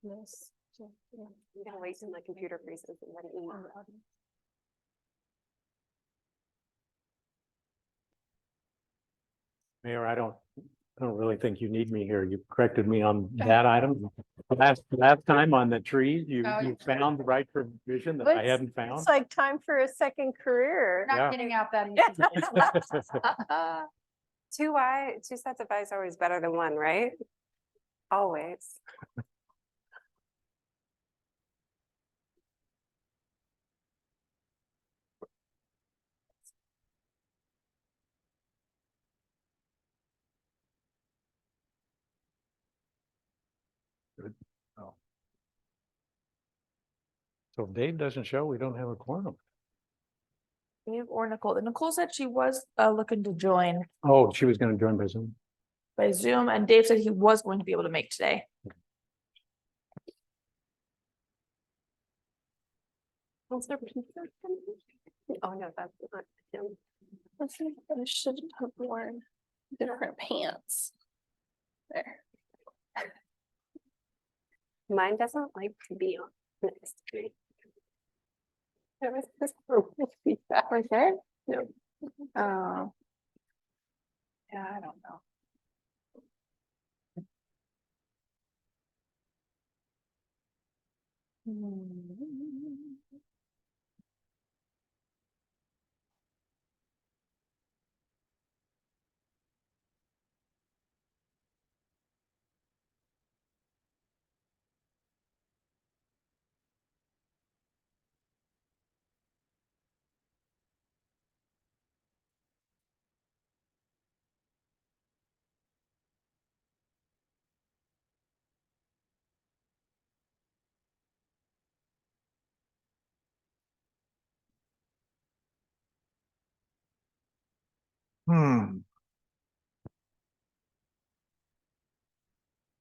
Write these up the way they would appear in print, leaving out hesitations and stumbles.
Yes. So, yeah. I'm gonna wait till my computer freezes and then email. Mayor, I don't really think you need me here. You corrected me on that item. Last time on the trees, you found the right provision that I hadn't found. It's like time for a second career. Yeah. Not getting out that easy. Two sets of eyes are always better than one, right? Always. Oh. So if Dave doesn't show, we don't have a quorum. Dave or Nicole. And Nicole said she was looking to join Oh, she was gonna join by Zoom. by Zoom, and Dave said he was going to be able to make today. Counselor Peter? Oh, no, that's not him. I think I should have worn different pants. There. Mine doesn't like to be on next to me. That was this for feedback. Right there? No. Oh. Yeah, I don't know.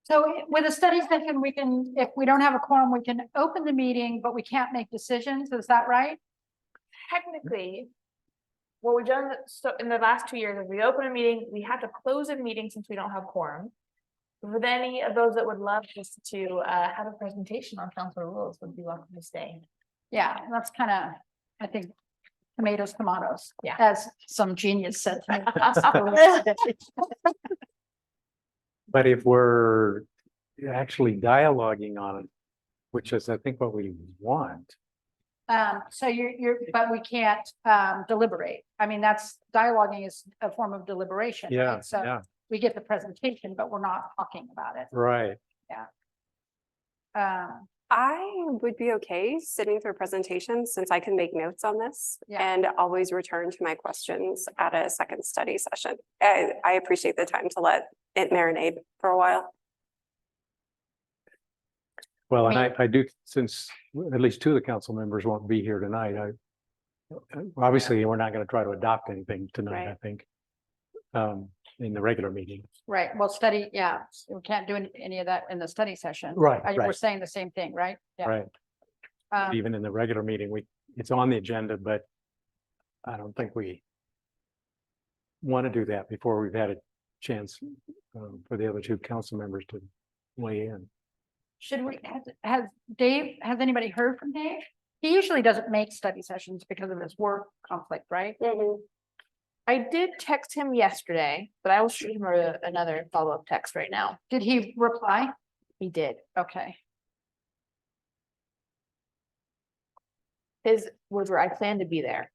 So with a study session, we can, if we don't have a quorum, we can open the meeting, but we can't make decisions. Is that right? Technically, what we've done so in the last 2 years is we open a meeting, we have to close a meeting since we don't have quorum. For any of those that would love just to have a presentation on council rules would be welcome to stay. Yeah, that's kind of, I think, tomatoes, tomatoes. Yeah. As some genius said to me. But if we're actually dialoguing on it, which is, I think, what we want. So but we can't deliberate. I mean, that's dialoguing is a form of deliberation. Yeah, right? So yeah, we get the presentation, but we're not talking about it. right. I would be okay sitting through presentations since I can make notes on this Yeah. and always return to my questions at a second study session. I appreciate the time to let it marinate for a while. Well, I and I do, since at least two of the council members won't be here tonight, obviously, we're not gonna try to adopt anything tonight, I Right. think. In the regular meeting. Right, well, study, yeah, we can't do any of that in the study session. Right, We're right. saying the same thing, right? Yeah. Right. Even in the regular meeting, it's on the agenda, but I don't think we want to do that before we've had a chance for the other two council members to weigh in. Should we, has Dave, has anybody heard from Dave? He usually doesn't make study sessions because of his work conflict, right? I did text him yesterday, but I will shoot him another follow-up text right now. Did he reply? He did. Okay, His words were, I plan to be there.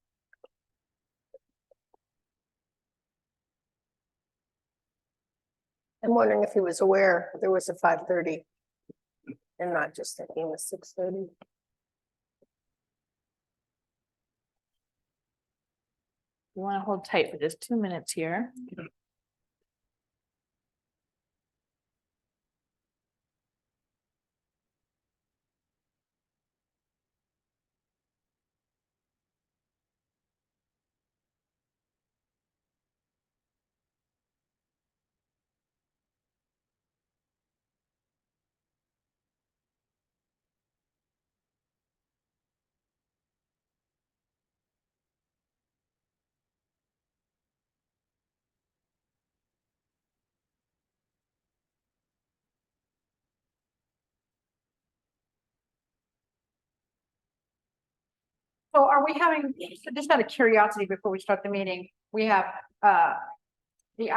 I'm wondering if he was aware there was a 5:30. And not just thinking it was 6:30. You want to hold tight for just 2 minutes here. So are we having, so just out of curiosity before we start the meeting, we have, the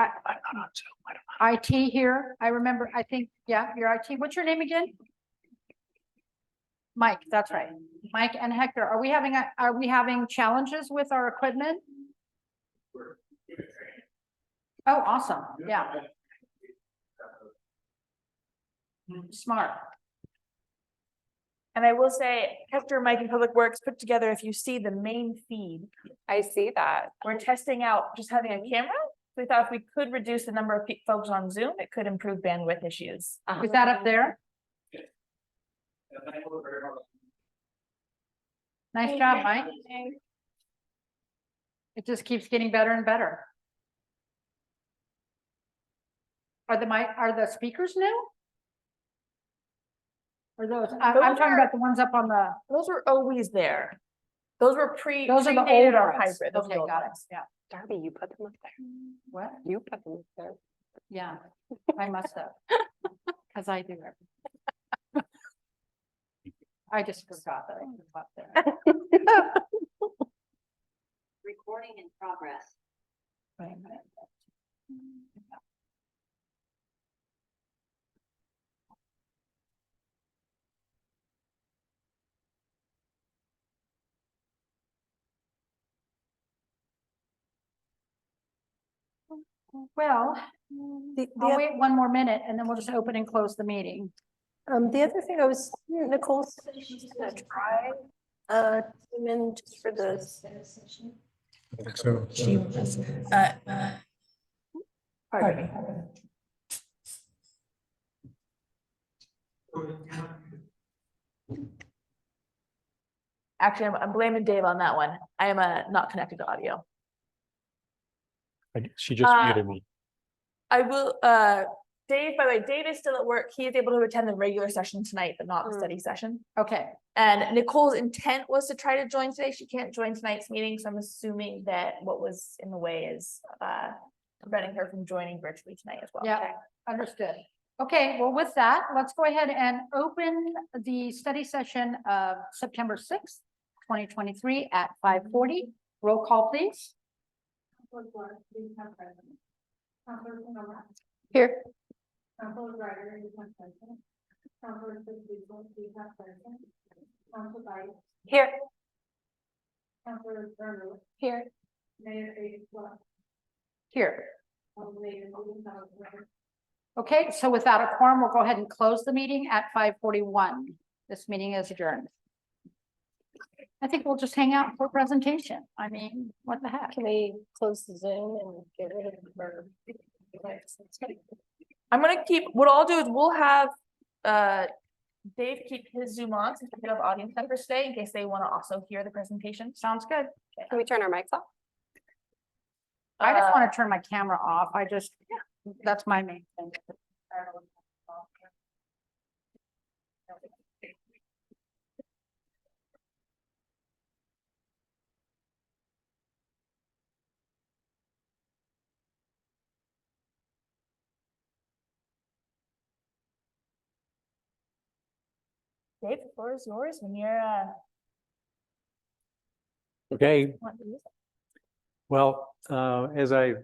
IT here. I remember, I think, yeah, your IT. What's your name again? Mike, that's right. Mike and Hector, are we having challenges with our equipment? Oh, awesome. Yeah. Smart. And I will say, Hector, Mike and Public Works put together, if you see the main feed, I see that. we're testing out just having a camera. We thought if we could reduce the number of folks on Zoom, it could improve bandwidth issues. Is that up there? Nice job, Mike. It just keeps getting better and better. Are the speakers new? Or those, I'm Those talking are- about the ones up on the, Those were always there. Those were those are the predated old our ones. hybrid. Those are the Okay, old got it, ones. yeah. Darby, you put them up there. What? You put them up there. Yeah, I must have. Cause I do everything. I just forgot that I put them up there. Recording in progress. Wait a minute. Well, I'll wait one more minute and then we'll just open and close the meeting. The other thing I was, Nicole said she's gonna try, come in just for this. I think so. She was, pardon me. Actually, I'm blaming Dave on that one. I am not connected to audio. She just Uh, muted me. I will, Dave, by the way, Dave is still at work. He is able to attend the regular session tonight, but not the study session. Okay, And Nicole's intent was to try to join today. She can't join tonight's meeting, so I'm assuming that what was in the way is preventing her from joining virtually tonight as well. yeah, understood. Okay, well, with that, let's go ahead and open the study session of September 6th, 2023 at 5:40. Roll call, please. Here. Here. Here. Here. Okay, so without a quorum, we'll go ahead and close the meeting at 5:41. This meeting is adjourned. I think we'll just hang out for presentation. I mean, what the heck? Can we close the Zoom and get rid of her? I'm gonna keep, what I'll do is we'll have Dave keep his Zoom on since we have audience members today in case they want to also hear the presentation. Sounds good. Can we turn our mics off? I just Uh, want to turn my camera off. I just, that's my main thing. Dave, the floor is yours when you're Okay, want to use it. well, as I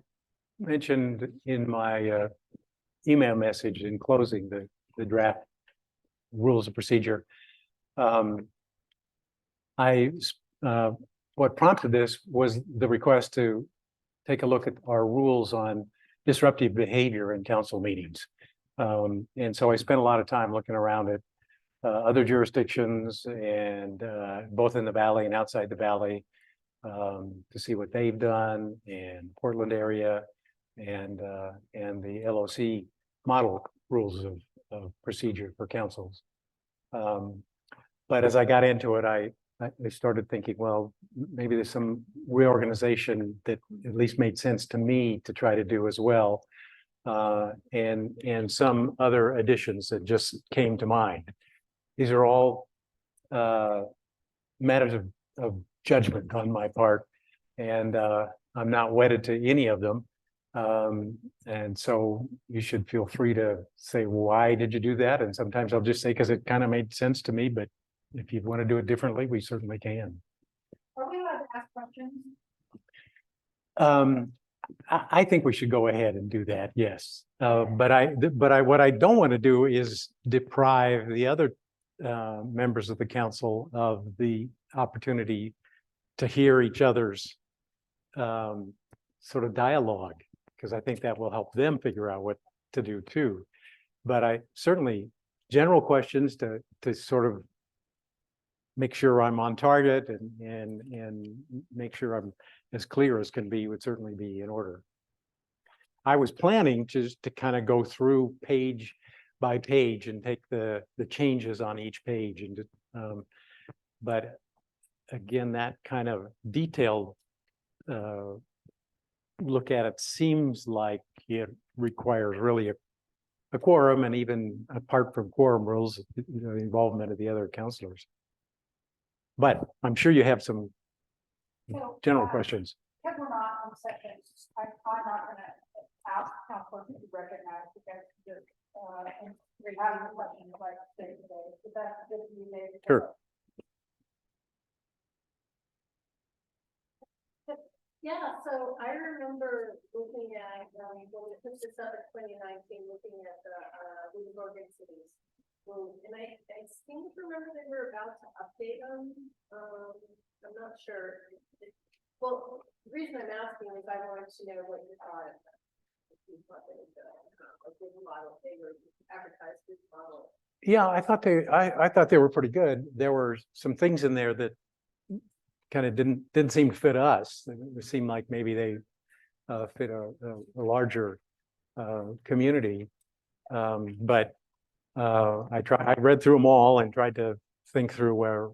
mentioned in my email message in closing the draft rules of procedure, what prompted this was the request to take a look at our rules on disruptive behavior in council meetings. And so I spent a lot of time looking around at other jurisdictions and both in the valley and outside the valley to see what they've done in Portland area and the LOC model rules of procedure for councils. But as I got into it, I started thinking, well, maybe there's some reorganization that at least made sense to me to try to do as well. And some other additions that just came to mind. These are all matters of judgment on my part, and I'm not wedded to any of them. And so you should feel free to say, why did you do that? And sometimes I'll just say, because it kind of made sense to me, but if you want to do it differently, we certainly can. ask questions? I think we should go ahead and do that, yes. What I don't want to do is deprive the other members of the council of the opportunity to hear each other's sort of dialogue, because I think that will help them figure out what to do too. But I certainly, general questions to sort of make sure I'm on target and make sure I'm as clear as can be would certainly be in order. I was planning just to kind of go through page by page and take the changes on each page and but again, that kind of detailed look at it seems like it requires really a quorum, and even apart from quorum rules, the involvement of the other counselors. But I'm sure you have some So, general questions. Because we're not on sections, I'm not gonna ask council to recognize because just, and we have questions like today, so that's just you maybe. Sure. Yeah, so I remember looking at, when we put this up in 2019, looking at the, League of Oregon Cities. And I seem to remember they were about to update them. I'm not sure. Well, the reason I'm asking is I wanted to know what you thought. If you thought they would, a good model, they were advertised this model. Yeah, I thought they were pretty good. There were some things in there that kind of didn't seem to fit us. It seemed like maybe they fit a larger community. But I read through them all and tried to think through where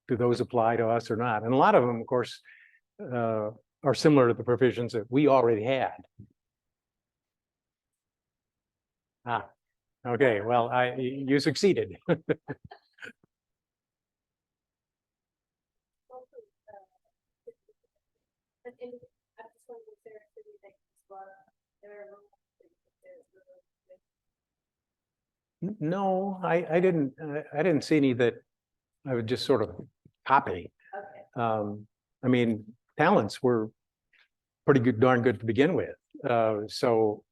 do those apply to us or not. And a lot of them, of course, are similar to the provisions that we already had. Okay, well, you succeeded. And I just wanted to say, city next spot, there are. No, I didn't see any that I would just sort of copy. Okay. I mean, talents were pretty good, darn good to begin with. So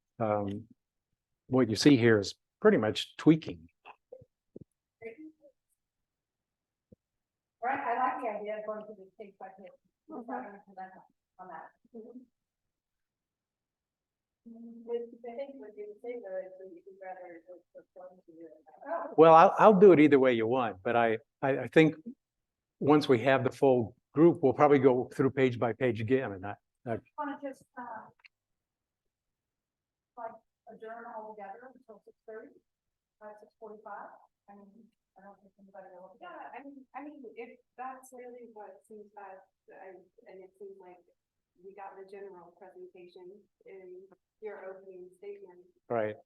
what you see here is pretty much tweaking. Right, I like the idea of going to the page by page. On that. I think what you would say though is that you would rather perform to do it. Well, I'll do it either way you want, but I think once we have the full group, we'll probably go through page by page again, and Want to just like adjourn all together until 6:30, 6:45. I mean, I don't think anybody will. Yeah, I mean, if that's really what it seems that, and it seems like we got the general presentation in your opening statement, right.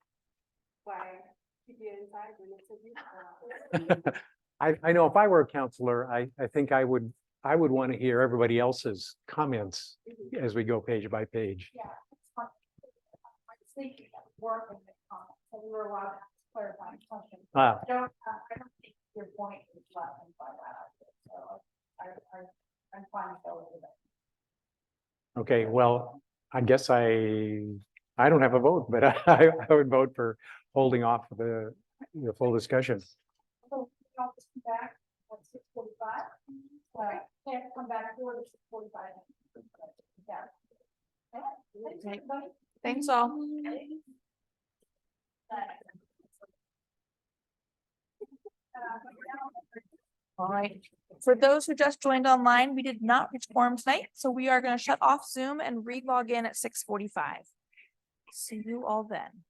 why keep you inside when it's so beautiful? I know if I were a counselor, I think I would want to hear everybody else's comments as we go page by page. Yeah, it's fun. I was thinking that work in the comments, so we were allowed to ask clarifying questions. Ah. I don't think your point is left by that, so I'm fine to go with it. Okay, well, I guess I don't have a vote, but I would vote for holding off the full discussion. So I'll just come back at 6:45. Can't come back for the 6:45. Yeah. Thanks, everybody. Thanks all. All right. For those who just joined online, we did not reach quorum tonight, so we are going to shut off Zoom and re-log in at 6:45. See you all then.